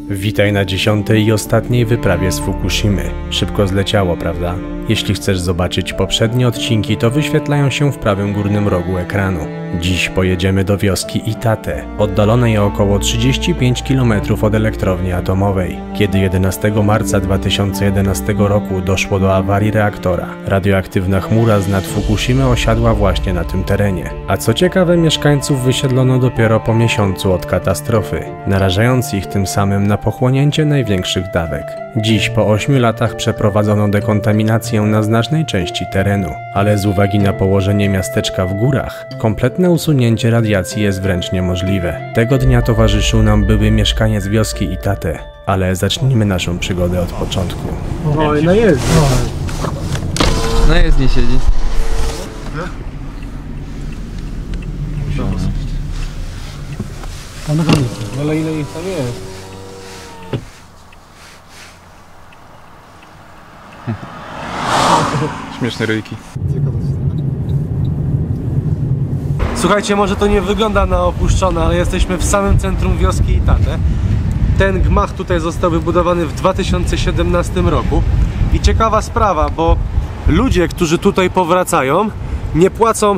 Witaj na 10. i ostatniej wyprawie z Fukushimy. Szybko zleciało, prawda? Jeśli chcesz zobaczyć poprzednie odcinki, to wyświetlają się w prawym górnym rogu ekranu. Dziś pojedziemy do wioski Itate, oddalonej o około 35 km od elektrowni atomowej. Kiedy 11 marca 2011 roku doszło do awarii reaktora, radioaktywna chmura z nad Fukushimy osiadła właśnie na tym terenie. A co ciekawe, mieszkańców wysiedlono dopiero po miesiącu od katastrofy, narażając ich tym samym na pochłonięcie największych dawek. Dziś po 8 latach przeprowadzono dekontaminację na znacznej części terenu, ale z uwagi na położenie miasteczka w górach, kompletne usunięcie radiacji jest wręcz niemożliwe. Tego dnia towarzyszył nam były mieszkaniec wioski Itate, ale zacznijmy naszą przygodę od początku. Oj, no jest. No jest, nie siedzi. Ale ile ich tam jest? Śmieszne ryjki. Słuchajcie, może to nie wygląda na opuszczone, ale jesteśmy w samym centrum wioski Itate. Ten gmach tutaj został wybudowany w 2017 roku. I ciekawa sprawa, bo ludzie, którzy tutaj powracają, nie płacą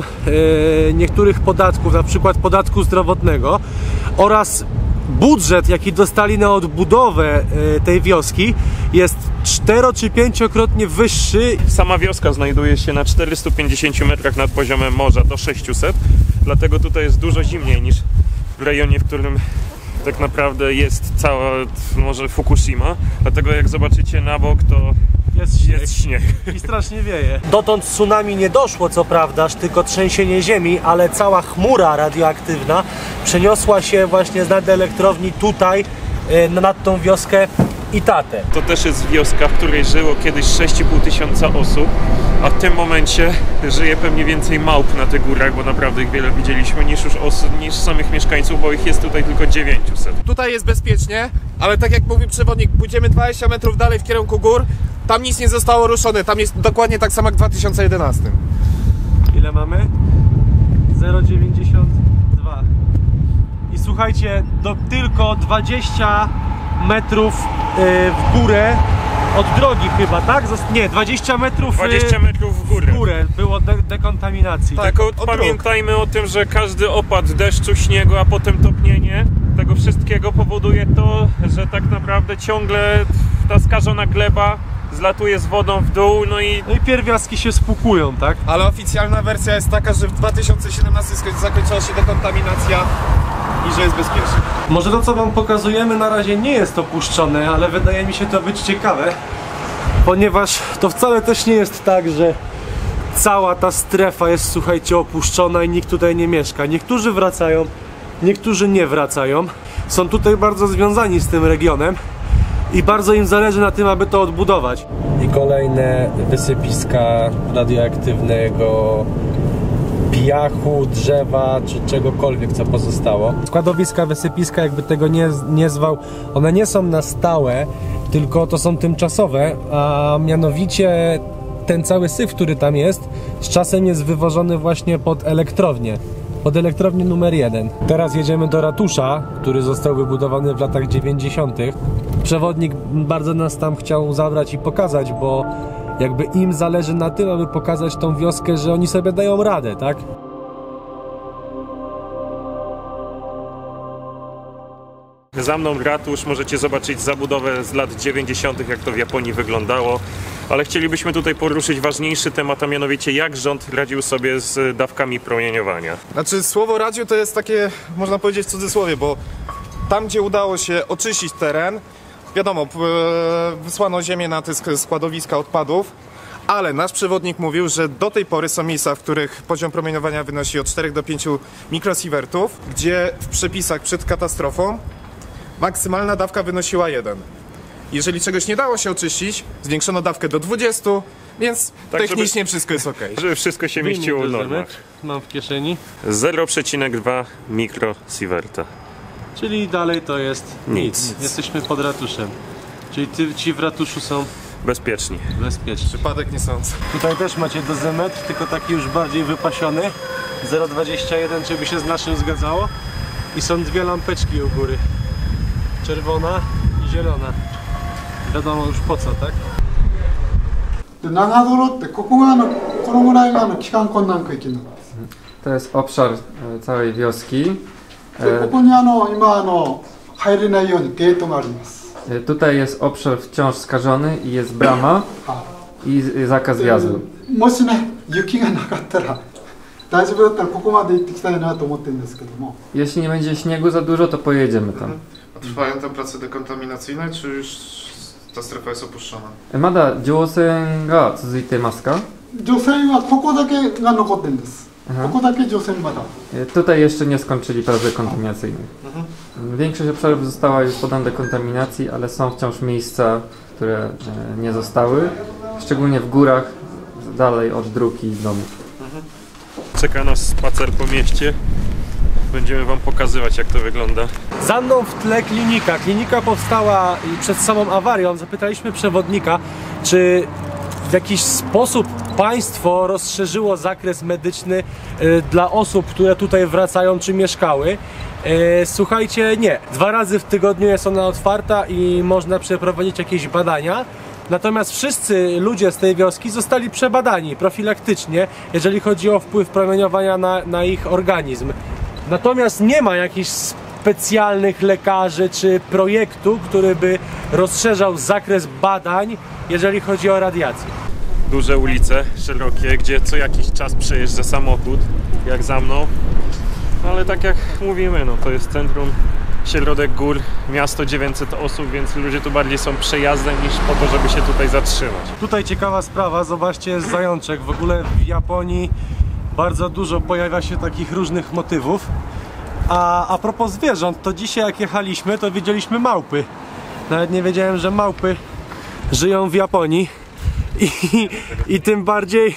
niektórych podatków, na przykład podatku zdrowotnego, oraz budżet, jaki dostali na odbudowę tej wioski, jest 4- czy 5-krotnie wyższy. Sama wioska znajduje się na 450 metrach nad poziomem morza do 600, dlatego tutaj jest dużo zimniej niż w rejonie, w którym tak naprawdę jest cała może Fukushima. Dlatego jak zobaczycie na bok, to jest śnieg. I strasznie wieje. Dotąd tsunami nie doszło, co prawda, tylko trzęsienie ziemi, ale cała chmura radioaktywna przeniosła się właśnie z nad elektrowni tutaj, nad tą wioskę Itate. To też jest wioska, w której żyło kiedyś 6,5 tysiąca osób, a w tym momencie żyje pewnie więcej małp na tych górach, bo naprawdę ich wiele widzieliśmy, niż samych mieszkańców, bo ich jest tutaj tylko 900. Tutaj jest bezpiecznie, ale tak jak mówił przewodnik, pójdziemy 20 metrów dalej w kierunku gór, tam nic nie zostało ruszone, tam jest dokładnie tak samo jak w 2011. Ile mamy? 0,92. I słuchajcie, tylko 20 metrów w górę od drogi chyba, tak? Nie, 20 metrów 20 metrów w górę było dekontaminacji. Tak, tylko pamiętajmy o tym, że każdy opad deszczu, śniegu, a potem topnienie tego wszystkiego powoduje to, że tak naprawdę ciągle ta skażona gleba zlatuje z wodą w dół, no i pierwiastki się spłukują, tak? Ale oficjalna wersja jest taka, że w 2017 zakończyła się dekontaminacja i że jest bezpiecznie. Może to, co wam pokazujemy, na razie nie jest opuszczone, ale wydaje mi się to być ciekawe, ponieważ to wcale też nie jest tak, że cała ta strefa jest, słuchajcie, opuszczona i nikt tutaj nie mieszka. Niektórzy wracają, niektórzy nie wracają. Są tutaj bardzo związani z tym regionem i bardzo im zależy na tym, aby to odbudować. I kolejne wysypiska radioaktywnego piachu, drzewa czy czegokolwiek, co pozostało. Składowiska, wysypiska, jakby tego nie zwał, one nie są na stałe, tylko to są tymczasowe, a mianowicie ten cały syf, który tam jest, z czasem jest wywożony właśnie pod elektrownię. Pod elektrownię numer 1. Teraz jedziemy do ratusza, który został wybudowany w latach 90. Przewodnik bardzo nas tam chciał zabrać i pokazać, bo jakby im zależy na tym, aby pokazać tą wioskę, że oni sobie dają radę, tak? za mną ratusz, możecie zobaczyć zabudowę z lat 90., jak to w Japonii wyglądało. Ale chcielibyśmy tutaj poruszyć ważniejszy temat, a mianowicie jak rząd radził sobie z dawkami promieniowania. Znaczy słowo radził to jest takie, można powiedzieć w cudzysłowie, bo tam gdzie udało się oczyścić teren, wiadomo, wysłano ziemię na te składowiska odpadów, ale nasz przewodnik mówił, że do tej pory są miejsca, w których poziom promieniowania wynosi od 4 do 5 mikrosiewertów, gdzie w przepisach przed katastrofą maksymalna dawka wynosiła 1. Jeżeli czegoś nie dało się oczyścić, zwiększono dawkę do 20, więc tak, technicznie wszystko jest ok. Żeby wszystko się mieściło w normach. Mam w kieszeni 0,2 mikrosiewerta. Czyli dalej to jest nic. Jesteśmy pod ratuszem. Czyli ci w ratuszu są bezpieczni. Przypadek nie sądzę. Tutaj też macie dozymetr, tylko taki już bardziej wypasiony. 0,21, czy by się z naszym zgadzało. I są dwie lampeczki u góry. Czerwona i zielona. Wiadomo już po co, tak? で長泥ってここがこのぐらいが帰還困難区域なんです。 To jest obszar całej wioski. でここに今入れないようにゲートがあります。 Tutaj jest obszar wciąż skażony i jest brama i zakaz wjazdu. もしね雪がなかったら大丈夫だったらここまで行ってきたいなと思ってるんですけども。 Jeśli nie będzie śniegu za dużo, to pojedziemy tam. A trwają tam prace dekontaminacyjne, czy już ta strefa jest opuszczona? まだ乗船が続いてますか？ 除染はここだけが残ってるんです。ここだけ除染場だ。 Tutaj jeszcze nie skończyli prac dekontaminacyjnych. Większość obszarów została już poddana dekontaminacji, ale są wciąż miejsca, które nie zostały, szczególnie w górach, dalej od dróg i domów. Czeka nas spacer po mieście. Będziemy wam pokazywać, jak to wygląda. Za mną w tle klinika. Klinika powstała przed samą awarią. Zapytaliśmy przewodnika, czy w jakiś sposób państwo rozszerzyło zakres medyczny dla osób, które tutaj wracają czy mieszkały. Słuchajcie, nie. 2 razy w tygodniu jest ona otwarta i można przeprowadzić jakieś badania. Natomiast wszyscy ludzie z tej wioski zostali przebadani profilaktycznie, jeżeli chodzi o wpływ promieniowania na ich organizm. Natomiast nie ma jakichś specjalnych lekarzy czy projektu, który by rozszerzał zakres badań, jeżeli chodzi o radiację. Duże ulice, szerokie, gdzie co jakiś czas przejeżdża samochód, jak za mną. Ale tak jak mówimy, no to jest centrum, środek gór, miasto 900 osób, więc ludzie tu bardziej są przejazdem niż po to, żeby się tutaj zatrzymać. Tutaj ciekawa sprawa, zobaczcie, jest zajączek. W ogóle w Japonii bardzo dużo pojawia się takich różnych motywów. A propos zwierząt, to dzisiaj jak jechaliśmy, to widzieliśmy małpy. Nawet nie wiedziałem, że małpy żyją w Japonii. I tym bardziej,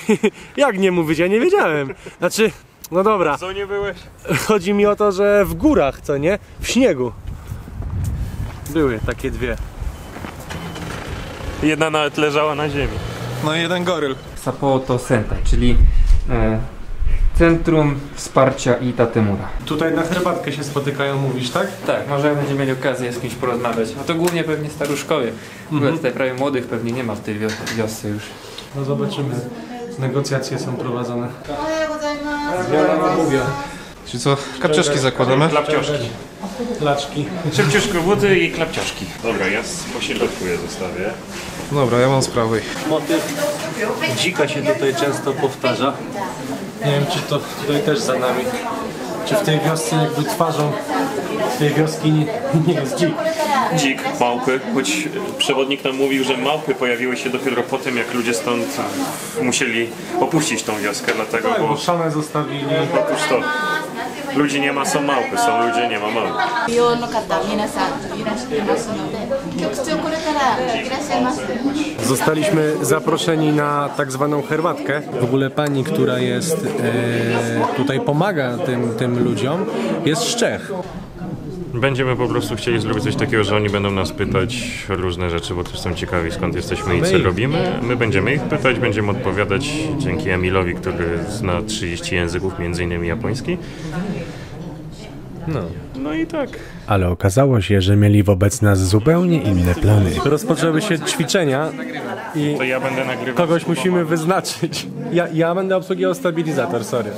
jak nie mówić, ja nie wiedziałem. Znaczy, no dobra. Co nie byłeś? Chodzi mi o to, że w górach, co nie? W śniegu. Były takie 2. Jedna nawet leżała na ziemi. No i jeden goryl. Sapporo Sentai, czyli Centrum Wsparcia Itatemura. Tutaj na herbatkę się spotykają, mówisz, tak? Tak, może będziemy mieli okazję z kimś porozmawiać. No to głównie pewnie staruszkowie. W ogóle tutaj prawie młodych pewnie nie ma w tej wiosce już. No zobaczymy. Negocjacje są prowadzone. Ja wam mówię. Czyli co, kapciuszki zakładamy? Klapcioszki. Laczki. Szybciuszko buty i klapcioszki. Dobra, ja po środku je zostawię. Dobra, ja mam z prawej. Motyw dzika się tutaj często powtarza. Nie wiem, czy to tutaj też za nami. Czy w tej wiosce jakby twarzą tej wioski nie jest dzik. Dzik, małpy, choć przewodnik nam mówił, że małpy pojawiły się dopiero po tym, jak ludzie stąd musieli opuścić tą wioskę, dlatego, Tak, bo bo szanę zostawili. otóż to ludzi nie ma, są małpy, są ludzie, nie ma małpy. Zostaliśmy zaproszeni na tak zwaną herbatkę. W ogóle pani, która jest tutaj pomaga tym ludziom, jest z Czech. Będziemy po prostu chcieli zrobić coś takiego, że oni będą nas pytać o różne rzeczy, bo też są ciekawi, skąd jesteśmy i co robimy. My będziemy ich pytać, będziemy odpowiadać dzięki Emilowi, który zna 30 języków, między innymi japoński. No i tak. Ale okazało się, że mieli wobec nas zupełnie inne plany. Rozpoczęły się ćwiczenia i To ja będę nagrywał. kogoś musimy wyznaczyć. Ja będę obsługiwał stabilizator, sorry.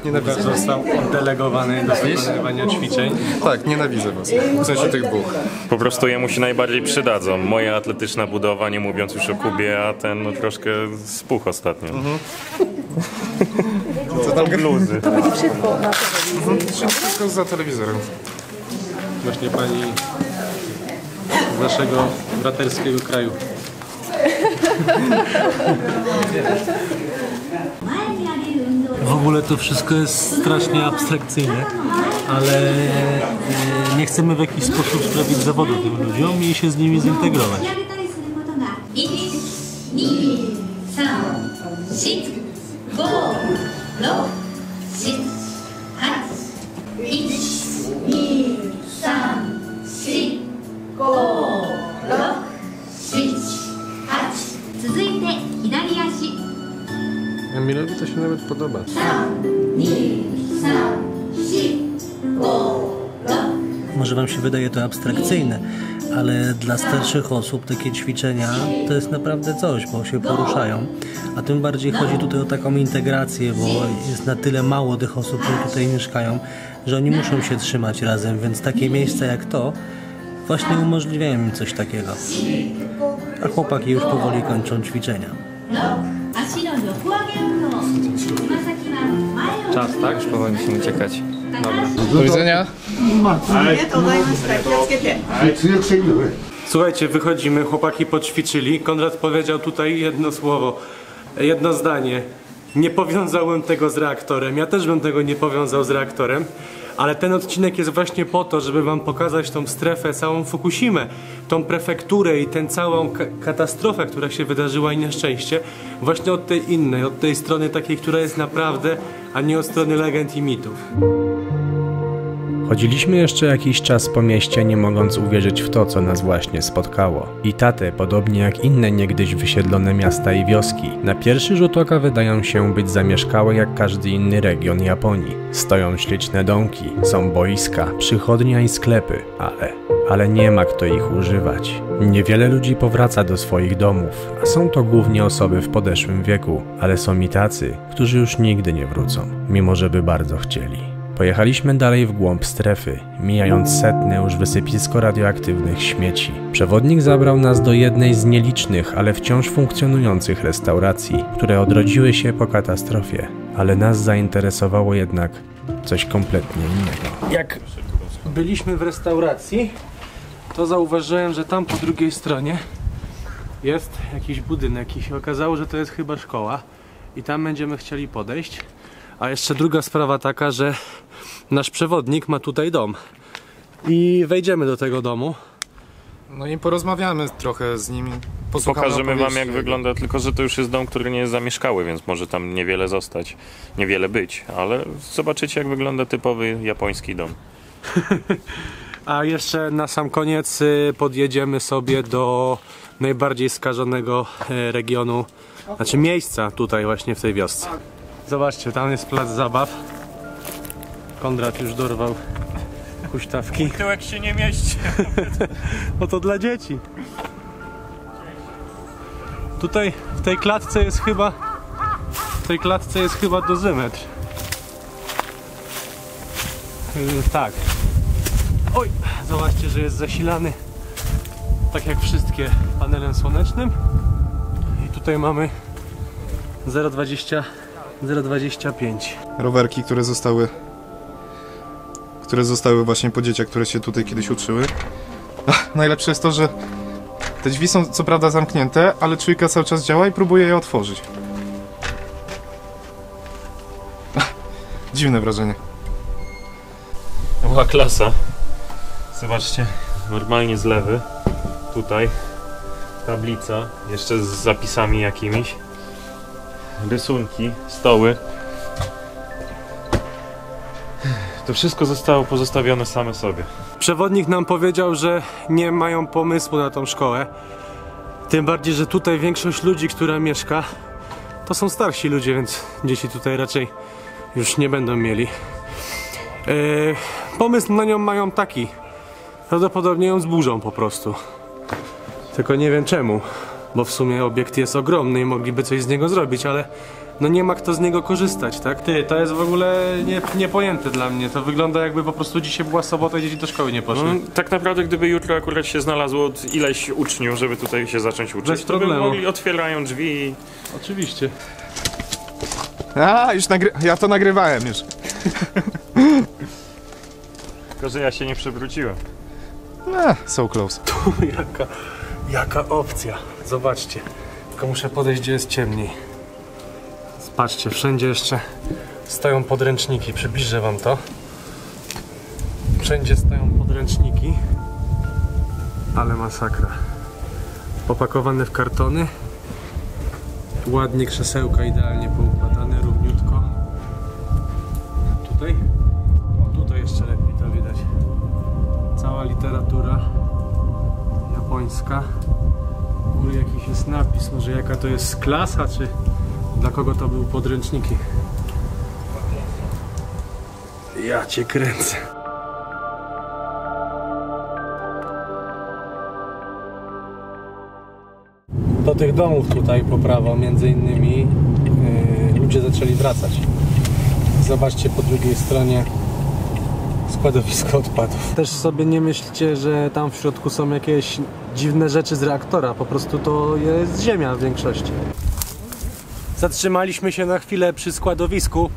Nienawidzę. Został oddelegowany do wykonywania ćwiczeń. Tak, nienawidzę was. W sensie tych 2. Po prostu jemu się najbardziej przydadzą. Moja atletyczna budowa, nie mówiąc już o Kubie, a ten no, troszkę spuch ostatnio. Co tam Bluzy. To będzie wszystko na telewizji. Wszystko za telewizorem. Właśnie pani z naszego braterskiego kraju. W ogóle to wszystko jest strasznie abstrakcyjne, ale nie chcemy w jakiś sposób sprawić zawodu tym ludziom i się z nimi zintegrować. 続いて左足 Emilowi to się nawet podoba. 2、3、4、5、6 Może wam się wydaje to abstrakcyjne, ale dla starszych osób takie ćwiczenia to jest naprawdę coś, bo się poruszają. A tym bardziej chodzi tutaj o taką integrację, bo jest na tyle mało tych osób, które tutaj mieszkają, że oni muszą się trzymać razem, więc takie miejsca jak to właśnie umożliwiają im coś takiego. A chłopaki już powoli kończą ćwiczenia. Czas, tak? Już powoli musimy uciekać. Dobra. Do widzenia. Słuchajcie, wychodzimy, chłopaki poćwiczyli. Konrad powiedział tutaj jedno słowo, jedno zdanie. Nie powiązałem tego z reaktorem. Ja też bym tego nie powiązał z reaktorem. Ale ten odcinek jest właśnie po to, żeby wam pokazać tą strefę, całą Fukushimę, tą prefekturę i tę całą katastrofę, która się wydarzyła i nieszczęście, właśnie od tej innej, od tej strony takiej, która jest naprawdę, a nie od strony legend i mitów. Chodziliśmy jeszcze jakiś czas po mieście, nie mogąc uwierzyć w to, co nas właśnie spotkało. Itate, podobnie jak inne niegdyś wysiedlone miasta i wioski, na pierwszy rzut oka wydają się być zamieszkałe jak każdy inny region Japonii. Stoją śliczne domki, są boiska, przychodnia i sklepy, ale nie ma kto ich używać. Niewiele ludzi powraca do swoich domów, a są to głównie osoby w podeszłym wieku, ale są i tacy, którzy już nigdy nie wrócą, mimo że by bardzo chcieli. Pojechaliśmy dalej w głąb strefy, mijając setne już wysypisko radioaktywnych śmieci. Przewodnik zabrał nas do jednej z nielicznych, ale wciąż funkcjonujących restauracji, które odrodziły się po katastrofie. Ale nas zainteresowało jednak coś kompletnie innego. Jak byliśmy w restauracji, to zauważyłem, że tam po drugiej stronie jest jakiś budynek i się okazało, że to jest chyba szkoła i tam będziemy chcieli podejść. A jeszcze druga sprawa taka, że nasz przewodnik ma tutaj dom i wejdziemy do tego domu. No i porozmawiamy trochę z nim. Pokażemy wam, jak wygląda, tylko że to już jest dom, który nie jest zamieszkały, więc może tam niewiele zostać, niewiele być, ale zobaczycie, jak wygląda typowy japoński dom. A jeszcze na sam koniec podjedziemy sobie do najbardziej skażonego regionu, znaczy miejsca tutaj właśnie w tej wiosce. Zobaczcie, tam jest plac zabaw. Konrad już dorwał huśtawki. Tyłek się nie mieści. No to dla dzieci. Tutaj w tej klatce jest chyba dozymetr. Tak. Oj, zobaczcie, że jest zasilany tak jak wszystkie panelem słonecznym. I tutaj mamy 0,25. Rowerki, które zostały właśnie po dzieciach, które się tutaj kiedyś uczyły. Najlepsze jest to, że te drzwi są co prawda zamknięte, ale czujka cały czas działa i próbuje je otworzyć. Dziwne wrażenie. Była klasa. Zobaczcie, normalnie zlewy. Tutaj tablica, jeszcze z zapisami jakimiś. Rysunki, stoły. To wszystko zostało pozostawione same sobie. Przewodnik nam powiedział, że nie mają pomysłu na tą szkołę. Tym bardziej, że tutaj większość ludzi, która mieszka, to są starsi ludzie, więc dzieci tutaj raczej już nie będą mieli. Pomysł na nią mają taki. Prawdopodobnie ją zburzą po prostu. Tylko nie wiem czemu. Bo w sumie obiekt jest ogromny i mogliby coś z niego zrobić, ale no nie ma kto z niego korzystać, tak? To jest w ogóle niepojęte dla mnie. To wygląda jakby po prostu dzisiaj była sobota i dzieci do szkoły nie poszły. No, tak naprawdę gdyby jutro akurat się znalazło ileś uczniów, żeby tutaj się zacząć uczyć, bez to by problemu. mogli, otwierają drzwi i... Oczywiście. A, już ja to nagrywałem już. Tylko, że ja się nie przewróciłem. So close. Tu jaka opcja. Zobaczcie. Tylko muszę podejść, gdzie jest ciemniej. Patrzcie, wszędzie jeszcze stoją podręczniki. Przybliżę wam to. Wszędzie stoją podręczniki. Ale masakra. Opakowane w kartony. Ładnie krzesełka, idealnie poukładane, równiutko. Tutaj? O, tutaj jeszcze lepiej to widać. Cała literatura japońska. U góry jakiś jest napis, może jaka to jest klasa, czy dla kogo to były podręczniki. Ja cię kręcę. do tych domów tutaj po prawo między innymi ludzie zaczęli wracać. Zobaczcie po drugiej stronie składowisko odpadów. Też sobie nie myślcie, że tam w środku są jakieś dziwne rzeczy z reaktora, po prostu to jest ziemia w większości. Zatrzymaliśmy się na chwilę przy składowisku.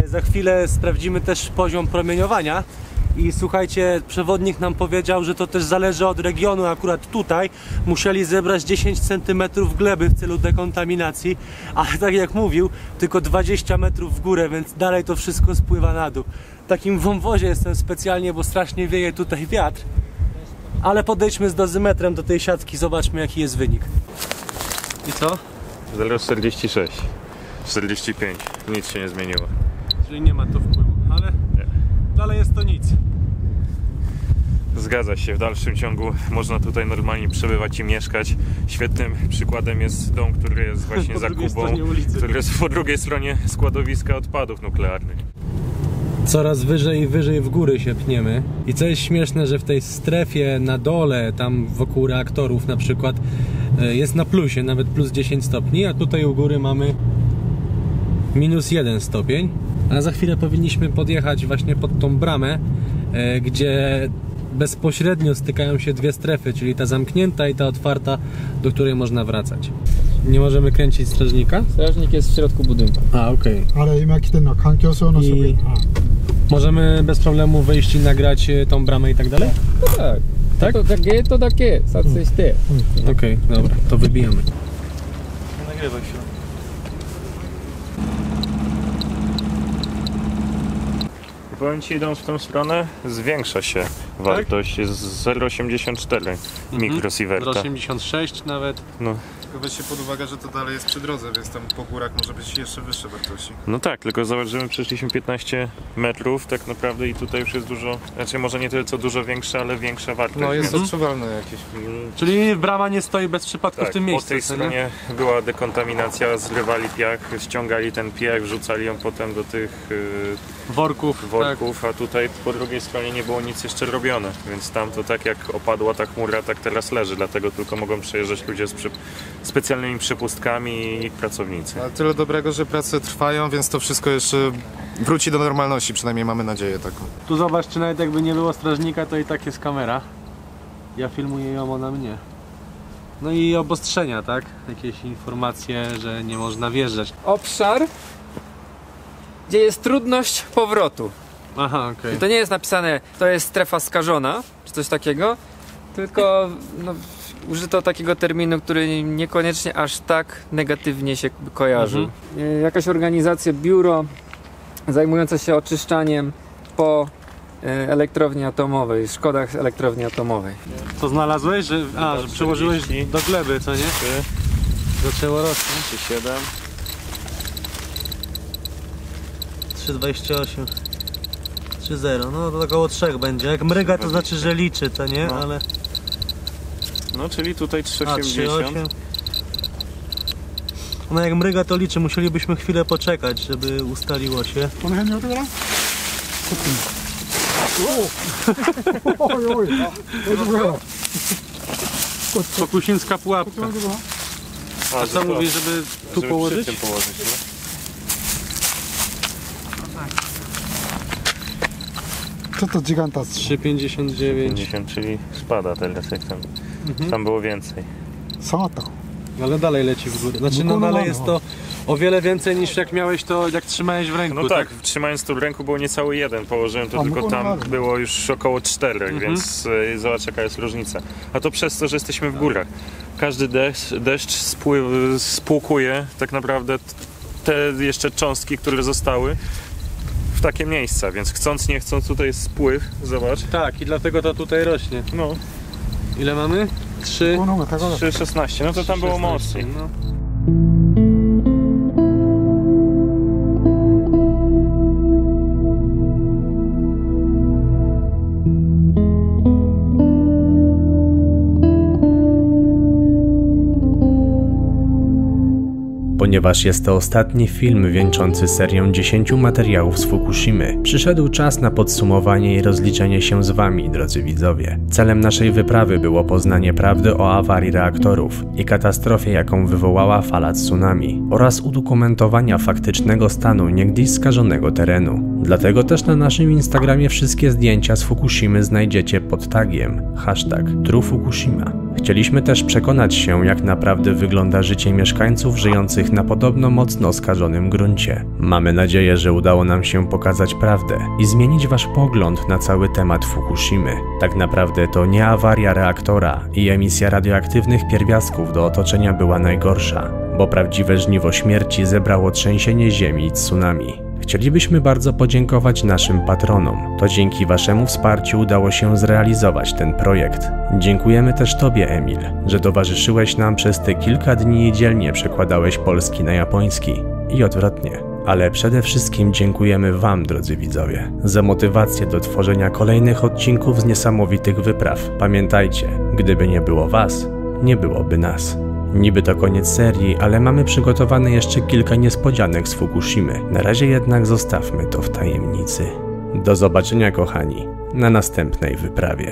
Za chwilę sprawdzimy też poziom promieniowania. I słuchajcie, przewodnik nam powiedział, że to też zależy od regionu. Akurat tutaj musieli zebrać 10 cm gleby w celu dekontaminacji, ale tak jak mówił, tylko 20 metrów w górę, więc dalej to wszystko spływa na dół. W takim wąwozie jestem specjalnie, bo strasznie wieje tutaj wiatr. Ale podejdźmy z dozymetrem do tej siatki, zobaczmy jaki jest wynik. I co? 0,46, 45, nic się nie zmieniło. Czyli nie ma to wpływu, ale dalej jest to nic. Zgadza się, w dalszym ciągu można tutaj normalnie przebywać i mieszkać. Świetnym przykładem jest dom, który jest właśnie za Kubą, który jest po drugiej stronie składowiska odpadów nuklearnych. Coraz wyżej i wyżej w góry się pniemy. I co jest śmieszne, że w tej strefie na dole, tam wokół reaktorów na przykład, jest na plusie, nawet plus 10 stopni, a tutaj u góry mamy minus 1 stopień. A za chwilę powinniśmy podjechać właśnie pod tą bramę, gdzie bezpośrednio stykają się dwie strefy, czyli ta zamknięta i ta otwarta, do której można wracać. Nie możemy kręcić strażnika? Strażnik jest w środku budynku. A, okej. Ale今来てるのは環境省の職員。 Możemy bez problemu wyjść i nagrać tą bramę i tak dalej? No tak. Tak? Toゲートだけ撮影して。Okej, dobra, to wybijamy. Nagrywaj się. Powiem Ci, idąc w tą stronę, zwiększa się wartość, jest 0,84 mikrosieverta. 86 nawet. No. Tylko weźcie pod uwagę, że to dalej jest przy drodze, więc tam po górach może być jeszcze wyższe wartości. No tak, tylko zobacz, że my przeszliśmy 15 metrów tak naprawdę i tutaj już jest dużo, znaczy może nie tyle co dużo większe, ale większa wartość. No jest odczuwalne jakieś. Czyli brama nie stoi bez przypadku Tak, w tym miejscu. po tej stronie była dekontaminacja, zrywali piach, ściągali ten piach, wrzucali ją potem do tych worków, worków, a tutaj po drugiej stronie nie było nic jeszcze robione, więc tam to tak jak opadła ta chmura, tak teraz leży, dlatego tylko mogą przejeżdżać ludzie z specjalnymi przepustkami i pracownicy. Ale tyle dobrego, że prace trwają, więc to wszystko jeszcze wróci do normalności, przynajmniej mamy nadzieję taką. Tu zobaczcie, nawet jakby nie było strażnika, to i tak jest kamera. Ja filmuję ją, ona mnie. No i obostrzenia, tak? Jakieś informacje, że nie można wjeżdżać. Obszar, gdzie jest trudność powrotu. Aha, okej. I to nie jest napisane, to jest strefa skażona, czy coś takiego, tylko no, użyto takiego terminu, który niekoniecznie aż tak negatywnie się kojarzy. Jakaś organizacja, biuro zajmujące się oczyszczaniem po elektrowni atomowej, szkodach elektrowni atomowej. Co znalazłeś? Że przełożyłeś do gleby, co nie? 3, Zaczęło rosnąć. 7. 3,28. 3,0. No to około 3 będzie. Jak mryga to znaczy, że liczy, to nie? No. Ale... No czyli tutaj A, 3,80. 3,8. No jak mryga to liczy, musielibyśmy chwilę poczekać, żeby ustaliło się. Fokusińska pułapka. A co mówisz, żeby tu położyć? Przy tym położyć, no? Co to giganta? 3,59. 50, czyli spada teraz, jak tam było więcej. Sato. Ale dalej leci w górę. Znaczy no dalej jest to o wiele więcej niż jak miałeś to, jak trzymałeś w ręku. No tak, trzymając to w ręku było niecały 1, położyłem to tylko tam było już około 4, więc zobacz jaka jest różnica. A to przez to, że jesteśmy w górach. Każdy deszcz spłukuje tak naprawdę te jeszcze cząstki, które zostały w takie miejsca, więc chcąc nie chcąc tutaj jest spływ, zobacz. Tak, i dlatego to tutaj rośnie. No. Ile mamy? 3,16, no to tam było mocniej. No. Ponieważ jest to ostatni film wieńczący serię 10 materiałów z Fukushimy, przyszedł czas na podsumowanie i rozliczenie się z Wami, drodzy widzowie. Celem naszej wyprawy było poznanie prawdy o awarii reaktorów i katastrofie, jaką wywołała fala tsunami, oraz udokumentowania faktycznego stanu niegdyś skażonego terenu. Dlatego też na naszym Instagramie wszystkie zdjęcia z Fukushimy znajdziecie pod tagiem #TrueFukushima. Chcieliśmy też przekonać się, jak naprawdę wygląda życie mieszkańców żyjących na podobno mocno skażonym gruncie. Mamy nadzieję, że udało nam się pokazać prawdę i zmienić Wasz pogląd na cały temat Fukushimy. Tak naprawdę to nie awaria reaktora i emisja radioaktywnych pierwiastków do otoczenia była najgorsza, bo prawdziwe żniwo śmierci zebrało trzęsienie ziemi i tsunami. Chcielibyśmy bardzo podziękować naszym patronom. To dzięki Waszemu wsparciu udało się zrealizować ten projekt. Dziękujemy też Tobie, Emil, że towarzyszyłeś nam przez te kilka dni i dzielnie przekładałeś polski na japoński i odwrotnie. Ale przede wszystkim dziękujemy Wam, drodzy widzowie, za motywację do tworzenia kolejnych odcinków z niesamowitych wypraw. Pamiętajcie, gdyby nie było Was, nie byłoby nas. Niby to koniec serii, ale mamy przygotowane jeszcze kilka niespodzianek z Fukushimy. Na razie jednak zostawmy to w tajemnicy. Do zobaczenia, kochani, na następnej wyprawie.